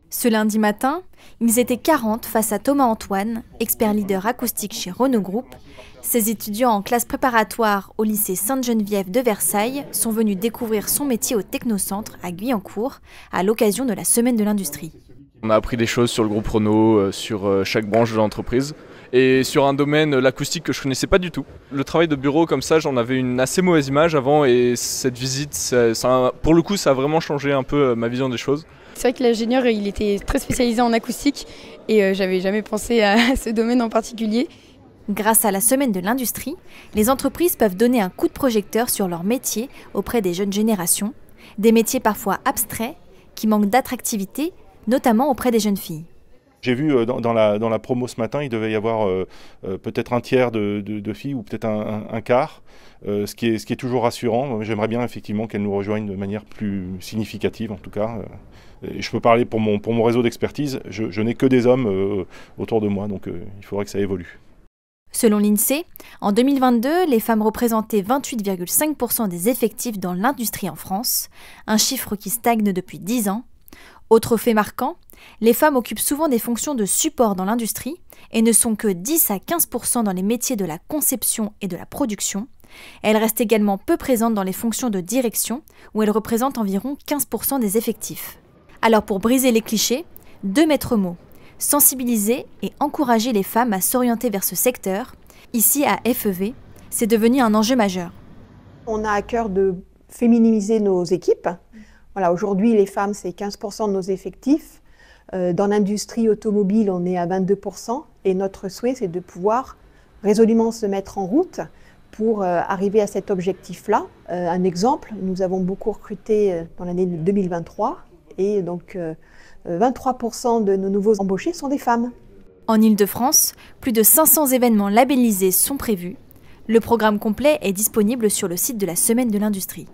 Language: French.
Ce lundi matin, ils étaient 40 face à Thomas Antoine, expert leader acoustique chez Renault Group. Ces étudiants en classe préparatoire au lycée Sainte-Geneviève de Versailles sont venus découvrir son métier au Technocentre à Guyancourt à l'occasion de la Semaine de l'Industrie. On a appris des choses sur le groupe Renault, sur chaque branche de l'entreprise et sur un domaine, l'acoustique, que je ne connaissais pas du tout. Le travail de bureau comme ça, j'en avais une assez mauvaise image avant et cette visite, pour le coup, ça a vraiment changé un peu ma vision des choses. C'est vrai que l'ingénieur, il était très spécialisé en acoustique et j'avais jamais pensé à ce domaine en particulier. Grâce à la Semaine de l'Industrie, les entreprises peuvent donner un coup de projecteur sur leur métier auprès des jeunes générations, des métiers parfois abstraits qui manquent d'attractivité, notamment auprès des jeunes filles. J'ai vu dans la promo ce matin, il devait y avoir peut-être un tiers de filles ou peut-être un quart, ce qui est toujours rassurant. J'aimerais bien effectivement qu'elles nous rejoignent de manière plus significative en tout cas. Et je peux parler pour mon réseau d'expertise, je n'ai que des hommes autour de moi, donc il faudrait que ça évolue. Selon l'INSEE, en 2022, les femmes représentaient 28,5% des effectifs dans l'industrie en France, un chiffre qui stagne depuis 10 ans. Autre fait marquant, les femmes occupent souvent des fonctions de support dans l'industrie et ne sont que 10 à 15% dans les métiers de la conception et de la production. Elles restent également peu présentes dans les fonctions de direction, où elles représentent environ 15% des effectifs. Alors pour briser les clichés, 2 maîtres mots. Sensibiliser et encourager les femmes à s'orienter vers ce secteur. Ici, à FEV, c'est devenu un enjeu majeur. On a à cœur de féminiser nos équipes. Voilà, aujourd'hui, les femmes, c'est 15% de nos effectifs. Dans l'industrie automobile, on est à 22%. Et notre souhait, c'est de pouvoir résolument se mettre en route pour arriver à cet objectif-là. Un exemple, nous avons beaucoup recruté dans l'année 2023. Et donc, 23% de nos nouveaux embauchés sont des femmes. En Île-de-France, plus de 500 événements labellisés sont prévus. Le programme complet est disponible sur le site de la Semaine de l'Industrie.